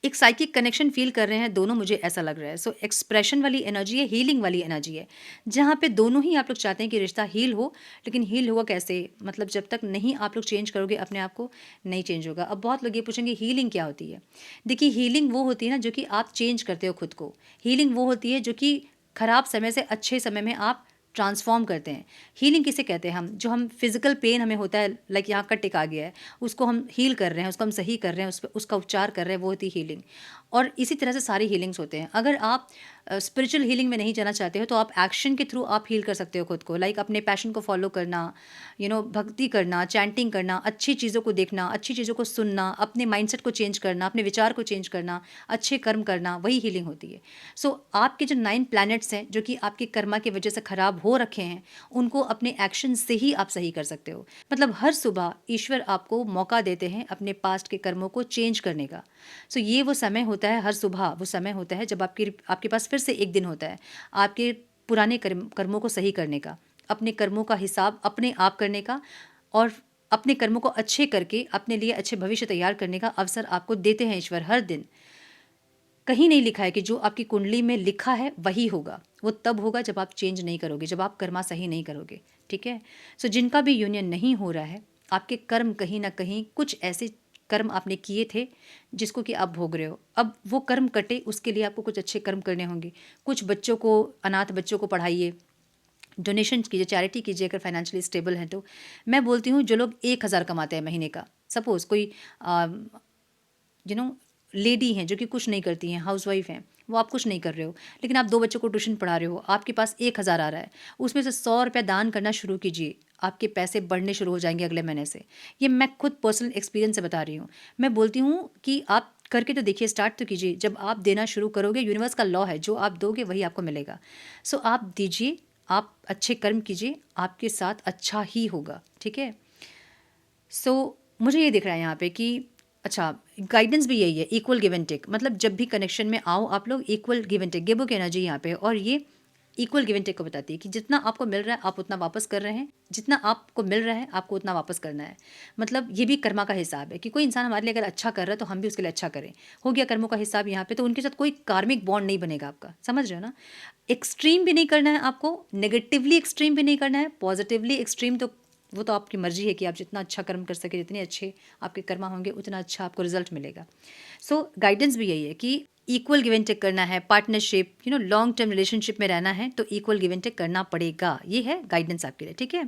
एक साइकिक कनेक्शन फील कर रहे हैं दोनों, मुझे ऐसा लग रहा है। सो एक्सप्रेशन वाली एनर्जी है, हीलिंग वाली एनर्जी है, जहाँ पे दोनों ही आप लोग चाहते हैं कि रिश्ता हील हो। लेकिन हील होगा कैसे? मतलब जब तक नहीं आप लोग चेंज करोगे अपने आप को, नहीं चेंज होगा। अब बहुत लोग ये पूछेंगे हीलिंग क्या होती है? देखिए, हीलिंग वो होती है ना जो कि आप चेंज करते हो खुद को। हीलिंग वो होती है जो कि खराब समय से अच्छे समय में आप ट्रांसफॉर्म करते हैं। हीलिंग किसे कहते हैं? हम जो हम फिजिकल पेन हमें होता है, लाइक यहाँ का टिक आ गया है, उसको हम हील कर रहे हैं, उसको हम सही कर रहे हैं, उसका उपचार कर रहे हैं, वो होती है हीलिंग। और इसी तरह से सारी हीलिंग्स होते हैं। अगर आप स्पिरिचुअल हीलिंग में नहीं जाना चाहते हो तो आप एक्शन के थ्रू आप हील कर सकते हो खुद को, लाइक अपने पैशन को फॉलो करना, भक्ति करना, चैंटिंग करना, अच्छी चीज़ों को देखना, अच्छी चीज़ों को सुनना, अपने माइंडसेट को चेंज करना, अपने विचार को चेंज करना, अच्छे कर्म करना, वही हीलिंग होती है। सो आपके जो 9 प्लैनेट्स हैं जो कि आपके कर्मा की वजह से खराब हो रखे हैं, उनको अपने एक्शन से ही आप सही कर सकते हो। मतलब हर सुबह ईश्वर आपको मौका देते हैं अपने पास्ट के कर्मों को चेंज करने का। सो ये वो समय होता है, हर सुबह वो समय होता है जब आपके पास फिर से एक दिन होता है आपके पुराने कर्मों को सही करने का, अपने कर्मों का हिसाब अपने आप करने का, और अपने कर्मों को अच्छे करके अपने लिए अच्छे भविष्य तैयार करने का अवसर आपको देते हैं ईश्वर हर दिन। कहीं नहीं लिखा है कि जो आपकी कुंडली में लिखा है वही होगा, वो तब होगा जब आप चेंज नहीं करोगे, जब आप कर्मा सही नहीं करोगे, ठीक है? सो जिनका भी यूनियन नहीं हो रहा है, आपके कर्म कहीं ना कहीं कुछ ऐसे कर्म आपने किए थे जिसको कि आप भोग रहे हो। अब वो कर्म कटे, उसके लिए आपको कुछ अच्छे कर्म करने होंगे। कुछ बच्चों को, अनाथ बच्चों को पढ़ाइए, डोनेशन कीजिए, चैरिटी कीजिए अगर फाइनेंशियली स्टेबल है तो। मैं बोलती हूँ जो लोग 1,000 कमाते हैं महीने का, सपोज़ कोई यू नो लेडी हैं जो कि कुछ नहीं करती हैं, हाउसवाइफ हैं, वो आप कुछ नहीं कर रहे हो, लेकिन आप 2 बच्चों को ट्यूशन पढ़ा रहे हो, आपके पास 1,000 आ रहा है, उसमें से 100 रुपया दान करना शुरू कीजिए, आपके पैसे बढ़ने शुरू हो जाएंगे अगले महीने से। ये मैं खुद पर्सनल एक्सपीरियंस से बता रही हूँ। मैं बोलती हूँ कि आप करके तो देखिए, स्टार्ट तो कीजिए। जब आप देना शुरू करोगे, यूनिवर्स का लॉ है, जो आप दोगे वही आपको मिलेगा। सो आप दीजिए, आप अच्छे कर्म कीजिए, आपके साथ अच्छा ही होगा, ठीक है? सो मुझे ये दिख रहा है यहाँ पे कि अच्छा, गाइडेंस भी यही है, इक्वल गिव एंड टेक। मतलब जब भी कनेक्शन में आओ आप लोग, equal give and take, give की एनर्जी यहाँ पे है, और ये इक्वल गिव एंड टेक को बताती है कि जितना आपको मिल रहा है आप उतना वापस कर रहे हैं, जितना आपको मिल रहा है आपको उतना वापस करना है। मतलब ये भी कर्मा का हिसाब है कि कोई इंसान हमारे लिए अगर अच्छा कर रहा है तो हम भी उसके लिए अच्छा करें। हो गया कर्मों का हिसाब यहाँ पे, तो उनके साथ कोई कार्मिक बॉन्ड नहीं बनेगा आपका, समझ रहे हो ना? एक्सट्रीम भी नहीं करना है आपको, नेगेटिवली एक्सट्रीम भी नहीं करना है, पॉजिटिवली एक्सट्रीम तो वो तो आपकी मर्जी है कि आप जितना अच्छा कर्म कर सके, जितने अच्छे आपके कर्मा होंगे उतना अच्छा आपको रिजल्ट मिलेगा। सो गाइडेंस भी यही है कि इक्वल गिव एंड टेक करना है, पार्टनरशिप, लॉन्ग टर्म रिलेशनशिप में रहना है तो इक्वल गिव एंड टेक करना पड़ेगा। ये है गाइडेंस आपके लिए, ठीक है?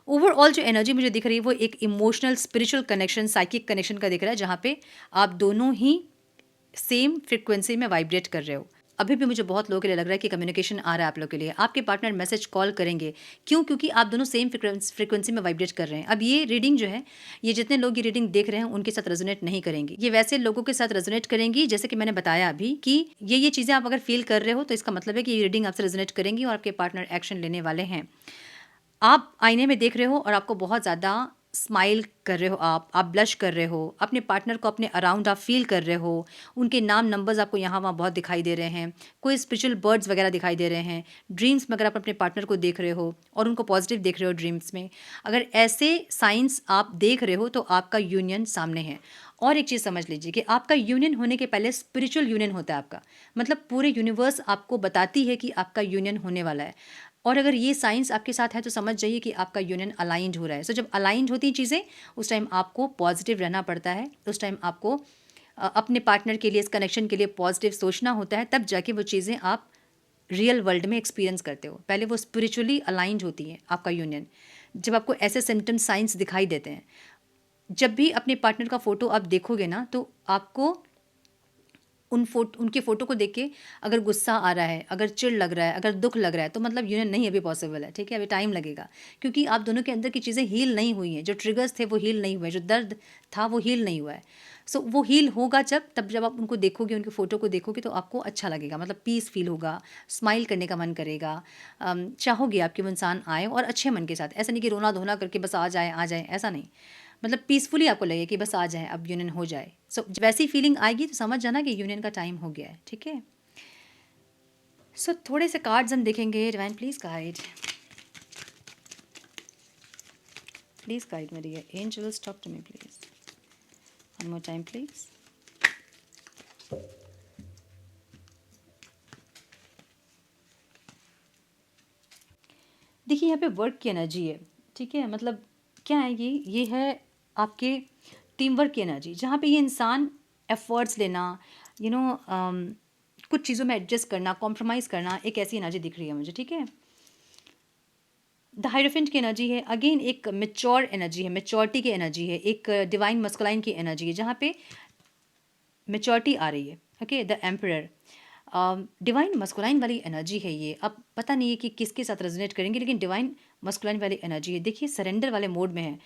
ओवरऑल जो एनर्जी मुझे दिख रही है वो एक emotional spiritual connection, psychic connection का दिख रहा है, जहाँ पे आप दोनों ही सेम फ्रिक्वेंसी में वाइब्रेट कर रहे हो। अभी भी मुझे बहुत लोगों के लिए लग रहा है कि कम्युनिकेशन आ रहा है आप लोग के लिए। आपके पार्टनर मैसेज कॉल करेंगे, क्यों? क्योंकि आप दोनों सेम फ्रीक्वेंसी में वाइब्रेट कर रहे हैं। अब ये रीडिंग जो है, ये जितने लोग ये रीडिंग देख रहे हैं उनके साथ रेजोनेट नहीं करेंगी, ये वैसे लोगों के साथ रेजोनेट करेंगी जैसे कि मैंने बताया अभी कि ये चीज़ें आप अगर फील कर रहे हो तो इसका मतलब है कि ये रीडिंग आपसे रेजोनेट करेंगी और आपके पार्टनर एक्शन लेने वाले हैं। आप आईने में देख रहे हो और आपको बहुत ज़्यादा स्माइल कर रहे हो, आप ब्लश कर रहे हो, अपने पार्टनर को अपने अराउंड आप फील कर रहे हो, उनके नाम नंबर्स आपको यहाँ वहाँ बहुत दिखाई दे रहे हैं, कोई स्पिरिचुअल बर्ड्स वगैरह दिखाई दे रहे हैं, ड्रीम्स में अगर आप अपने पार्टनर को देख रहे हो और उनको पॉजिटिव देख रहे हो ड्रीम्स में, अगर ऐसे साइंस आप देख रहे हो तो आपका यूनियन सामने है। और एक चीज़ समझ लीजिए कि आपका यूनियन होने के पहले स्पिरिचुअल यूनियन होता है आपका, मतलब पूरे यूनिवर्स आपको बताती है कि आपका यूनियन होने वाला है। और अगर ये साइंस आपके साथ है तो समझ जाइए कि आपका यूनियन अलाइंड हो रहा है। सो जब अलाइंड होती चीज़ें उस टाइम आपको पॉजिटिव रहना पड़ता है, उस टाइम आपको अपने पार्टनर के लिए, इस कनेक्शन के लिए पॉजिटिव सोचना होता है, तब जाके वो चीज़ें आप रियल वर्ल्ड में एक्सपीरियंस करते हो। पहले वो स्पिरिचुअली अलाइंड होती है आपका यूनियन, जब आपको ऐसे सिम्टम्स साइंस दिखाई देते हैं। जब भी अपने पार्टनर का फ़ोटो आप देखोगे ना तो आपको उनके फ़ोटो को देख के अगर गुस्सा आ रहा है, अगर चिढ़ लग रहा है, अगर दुःख लग रहा है, तो मतलब यूनियन नहीं अभी पॉसिबल है, ठीक है? अभी टाइम लगेगा, क्योंकि आप दोनों के अंदर की चीज़ें हील नहीं हुई हैं, जो ट्रिगर्स थे वो हील नहीं हुए, जो दर्द था वो हील नहीं हुआ है। सो वो हील होगा जब आप उनको देखोगे, उनके फ़ोटो को देखोगे तो आपको अच्छा लगेगा, मतलब पीस फ़ील होगा, स्माइल करने का मन करेगा, चाहोगे आप कि वो इंसान आए और अच्छे मन के साथ, ऐसा नहीं कि रोना-धोना करके बस आ जाए, ऐसा नहीं। मतलब पीसफुली आपको लगे कि बस आ जाए, अब यूनियन हो जाए। सो वैसी फीलिंग आएगी तो समझ जाना कि यूनियन का टाइम हो गया है, ठीक है? सो थोड़े से कार्ड्स हम देखेंगे। Divine please guide, please guide मेरी angels, talk to me please, one more time please. देखिए यहाँ पे वर्क की एनर्जी है, ठीक है? मतलब क्या है ये है आपके टीम वर्क की एनर्जी, जहाँ पे ये इंसान एफर्ट्स लेना, यू नो कुछ चीज़ों में एडजस्ट करना, कॉम्प्रोमाइज़ करना, एक ऐसी एनर्जी दिख रही है मुझे, ठीक है? द हायरोफेंट की एनर्जी है, अगेन एक मैच्योर एनर्जी है, मैच्योरिटी की एनर्जी है, एक डिवाइन मस्कुलाइन की एनर्जी है, जहाँ पे मैच्योरिटी आ रही है, okay? The emperor divine masculine वाली एनर्जी है ये। अब पता नहीं है कि किसके साथ रेजोनेट करेंगे, लेकिन डिवाइन मस्कुलाइन वाली एनर्जी है। देखिए सरेंडर वाले मोड में है,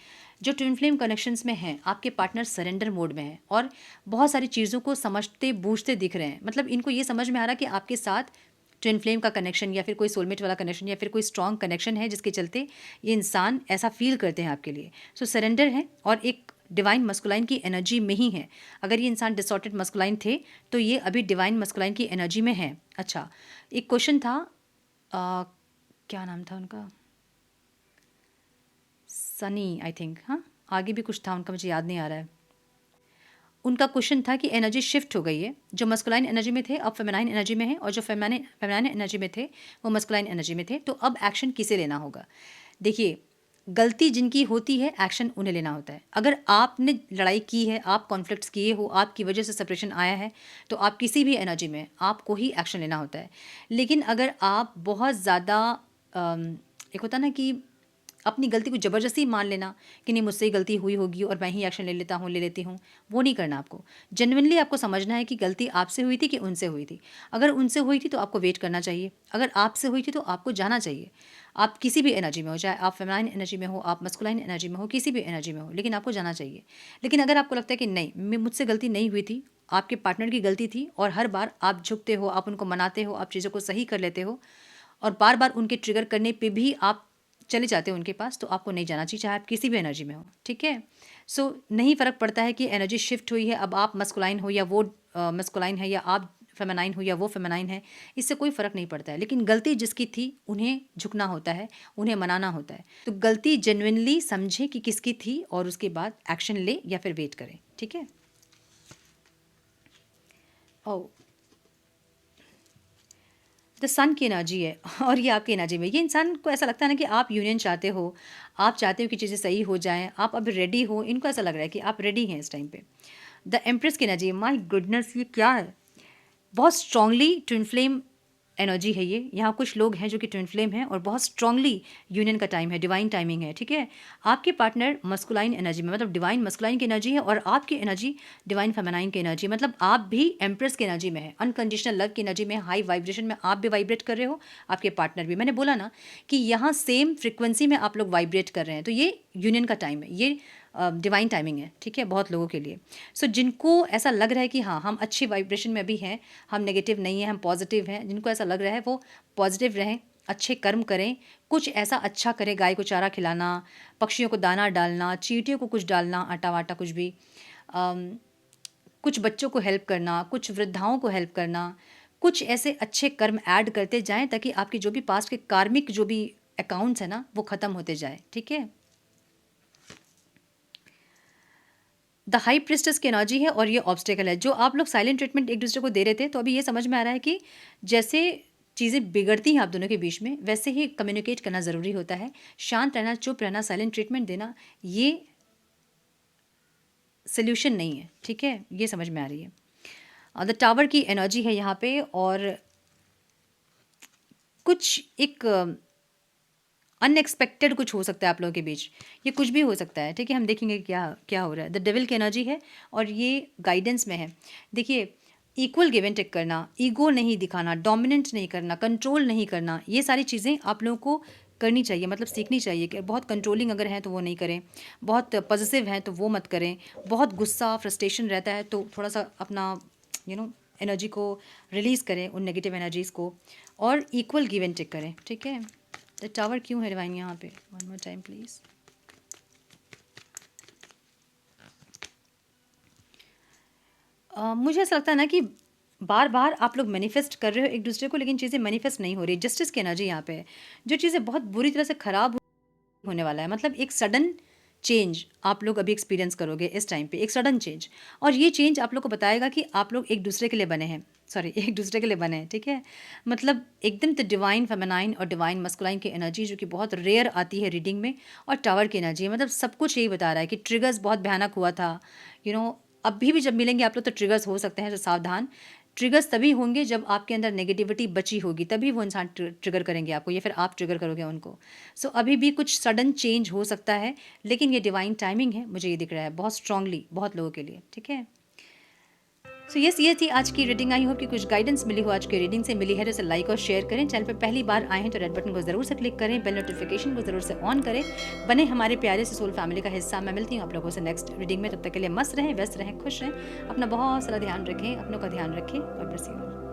जो ट्विन फ्लेम कनेक्शंस में हैं, आपके पार्टनर सरेंडर मोड में है और बहुत सारी चीज़ों को समझते बूझते दिख रहे हैं। मतलब इनको ये समझ में आ रहा है कि आपके साथ ट्विन फ्लेम का कनेक्शन या फिर कोई सोलमेट वाला कनेक्शन या फिर कोई स्ट्रॉन्ग कनेक्शन है, जिसके चलते ये इंसान ऐसा फील करते हैं आपके लिए। सो सरेंडर है और एक डिवाइन मस्कुलाइन की एनर्जी में ही है। अगर ये इंसान डिसऑर्डेड मस्कुलाइन थे तो ये अभी डिवाइन मस्कुलाइन की एनर्जी में है। अच्छा, एक क्वेश्चन था, क्या नाम था उनका? सनी आई थिंक, हाँ? आगे भी कुछ था उनका, मुझे याद नहीं आ रहा है। उनका क्वेश्चन था कि एनर्जी शिफ्ट हो गई है, जो मस्कुलाइन एनर्जी में थे अब फेमिनाइन एनर्जी में है, और जो फेमिनाइन एनर्जी में थे वो मस्कुलाइन एनर्जी में थे, तो अब एक्शन किसे लेना होगा? देखिए, गलती जिनकी होती है एक्शन उन्हें लेना होता है। अगर आपने लड़ाई की है, आप कॉन्फ्लिक्ट्स किए हो, आपकी वजह से सेपरेशन आया है, तो आप किसी भी एनर्जी में आपको ही एक्शन लेना होता है। लेकिन अगर आप बहुत ज़्यादा एक होता है ना कि अपनी गलती को ज़बरदस्ती मान लेना कि नहीं मुझसे ही गलती हुई होगी और मैं ही एक्शन ले लेती हूँ, वो नहीं करना आपको। जेन्युइनली आपको समझना है कि गलती आपसे हुई थी कि उनसे हुई थी। अगर उनसे हुई थी तो आपको वेट करना चाहिए, अगर आपसे हुई थी तो आपको जाना चाहिए। आप किसी भी एनर्जी में हो, चाहे आप फेमिनाइन एनर्जी में हो, आप मस्कुलाइन एनर्जी में हो, किसी भी एनर्जी में हो, लेकिन आपको जाना चाहिए। लेकिन अगर आपको लगता है कि नहीं मुझसे गलती नहीं हुई थी, आपके पार्टनर की गलती थी और हर बार आप झुकते हो, आप उनको मनाते हो, आप चीज़ों को सही कर लेते हो और बार बार उनके ट्रिगर करने पे भी आप चले जाते हो उनके पास, तो आपको नहीं जाना चाहिए, चाहे आप किसी भी एनर्जी में हो, ठीक है? सो नहीं फ़र्क पड़ता है कि एनर्जी शिफ्ट हुई है, अब आप मस्कुलाइन हो या वो मस्कुलाइन है, या आप फेमिनाइन हो या वो फेमिनाइन है, इससे कोई फ़र्क नहीं पड़ता है। लेकिन गलती जिसकी थी उन्हें झुकना होता है, उन्हें मनाना होता है। तो गलती जेन्युइनली समझे कि किसकी थी और उसके बाद एक्शन ले या फिर वेट करें, ठीक है? ओह, द सन की एनर्जी है और ये आपकी एनर्जी में, ये इंसान को ऐसा लगता है ना कि आप यूनियन चाहते हो, आप चाहते हो कि चीज़ें सही हो जाएं, आप अब रेडी हो, इनको ऐसा लग रहा है कि आप रेडी हैं इस टाइम पे। द एम्प्रेस की एनर्जी, माय गुडनेस ये क्या है? बहुत स्ट्रांगली ट्विन फ्लेम एनर्जी है ये। यहाँ कुछ लोग हैं जो कि ट्विन फ्लेम हैं और बहुत स्ट्रांगली यूनियन का टाइम है, डिवाइन टाइमिंग है, ठीक है। आपके पार्टनर मस्कुलाइन एनर्जी में, मतलब डिवाइन मस्कुलाइन की एनर्जी है, और आपकी एनर्जी डिवाइन फेमिनाइन की एनर्जी, मतलब आप भी एम्प्रेस की एनर्जी में है, अनकंडीशनल लव की एनर्जी में, हाई वाइब्रेशन में आप भी वाइब्रेट कर रहे हो, आपके पार्टनर भी। मैंने बोला ना कि यहाँ सेम फ्रिक्वेंसी में आप लोग वाइब्रेट कर रहे हैं, तो ये यूनियन का टाइम है, ये डिवाइन टाइमिंग है, ठीक है, बहुत लोगों के लिए। सो जिनको ऐसा लग रहा है कि हाँ हम अच्छी वाइब्रेशन में भी हैं, हम नेगेटिव नहीं हैं, हम पॉजिटिव हैं, जिनको ऐसा लग रहा है वो पॉजिटिव रहें, अच्छे कर्म करें, कुछ ऐसा अच्छा करें, गाय को चारा खिलाना, पक्षियों को दाना डालना, चींटियों को कुछ डालना, आटा वाटा कुछ भी, कुछ बच्चों को हेल्प करना, कुछ वृद्धाओं को हेल्प करना, कुछ ऐसे अच्छे कर्म ऐड करते जाएं ताकि आपकी जो भी पास्ट के कार्मिक जो भी अकाउंट्स है ना वो ख़त्म होते जाए, ठीक है। द हाई प्रिस्टेस की एनर्जी है और ये ऑब्स्टेकल है। जो आप लोग साइलेंट ट्रीटमेंट एक दूसरे को दे रहे थे, तो अभी ये समझ में आ रहा है कि जैसे चीज़ें बिगड़ती हैं आप दोनों के बीच में, वैसे ही कम्युनिकेट करना ज़रूरी होता है। शांत रहना, चुप रहना, साइलेंट ट्रीटमेंट देना, ये सोल्यूशन नहीं है, ठीक है, ये समझ में आ रही है। द टावर की एनर्जी है यहाँ पे, और कुछ एक अनएक्सपेक्टेड कुछ हो सकता है आप लोगों के बीच, ये कुछ भी हो सकता है, ठीक है। हम देखेंगे क्या क्या हो रहा है। द डेविल की एनर्जी है और ये गाइडेंस में है। देखिए, इक्वल गिव एंड टेक करना, ईगो नहीं दिखाना, डोमिनेंट नहीं करना, कंट्रोल नहीं करना, ये सारी चीज़ें आप लोगों को करनी चाहिए, मतलब सीखनी चाहिए कि बहुत कंट्रोलिंग अगर हैं तो वो नहीं करें, बहुत पॉजिटिव हैं तो वो मत करें, बहुत गुस्सा फ्रस्ट्रेशन रहता है तो थोड़ा सा अपना एनर्जी को रिलीज़ करें, उन नेगेटिव एनर्जीज़ को, और इक्वल गिव एंड टेक करें, ठीक है। द टावर क्यों है डिवाइन यहाँ पे, वन मोर टाइम प्लीज़। मुझे ऐसा लगता है ना कि बार बार आप लोग मैनिफेस्ट कर रहे हो एक दूसरे को, लेकिन चीज़ें मैनिफेस्ट नहीं हो रही। जस्टिस की एनर्जी यहाँ पे है, जो चीज़ें बहुत बुरी तरह से ख़राब होने वाला है, मतलब एक सडन चेंज आप लोग अभी एक्सपीरियंस करोगे इस टाइम पे, एक सडन चेंज, और ये चेंज आप लोग को बताएगा कि आप लोग एक दूसरे के लिए बने हैं, सॉरी एक दूसरे के लिए बने हैं, ठीक है। मतलब एकदम तो डिवाइन फेमिनाइन और डिवाइन मस्कुलाइन की एनर्जी जो कि बहुत रेयर आती है रीडिंग में, और टावर की एनर्जी है, मतलब सब कुछ यही बता रहा है कि ट्रिगर्स बहुत भयानक हुआ था, अभी भी जब मिलेंगे आप लोग तो ट्रिगर्स हो सकते हैं, तो सावधान। ट्रिगर्स तभी होंगे जब आपके अंदर नेगेटिविटी बची होगी, तभी वो इंसान ट्रिगर करेंगे आपको, या फिर आप ट्रिगर करोगे उनको। सो अभी भी कुछ सडन चेंज हो सकता है, लेकिन ये डिवाइन टाइमिंग है, मुझे ये दिख रहा है बहुत स्ट्रांगली, बहुत लोगों के लिए, ठीक है। सो यस, ये थी आज की रीडिंग। आई होप कि कुछ गाइडेंस मिली हो आज की रीडिंग से, मिली है तो इसे लाइक और शेयर करें। चैनल पर पहली बार आए हैं तो रेड बटन को ज़रूर से क्लिक करें, बेल नोटिफिकेशन को ज़रूर से ऑन करें, बने हमारे प्यारे से सोल फैमिली का हिस्सा। मैं मिलती हूँ आप लोगों से नेक्स्ट रीडिंग में, तब तक के लिए मस्त रहें, व्यस्त रहें, खुश रहें, अपना बहुत सारा ध्यान रखें, अपनों का ध्यान रखें, और ब्लेस यू ऑल।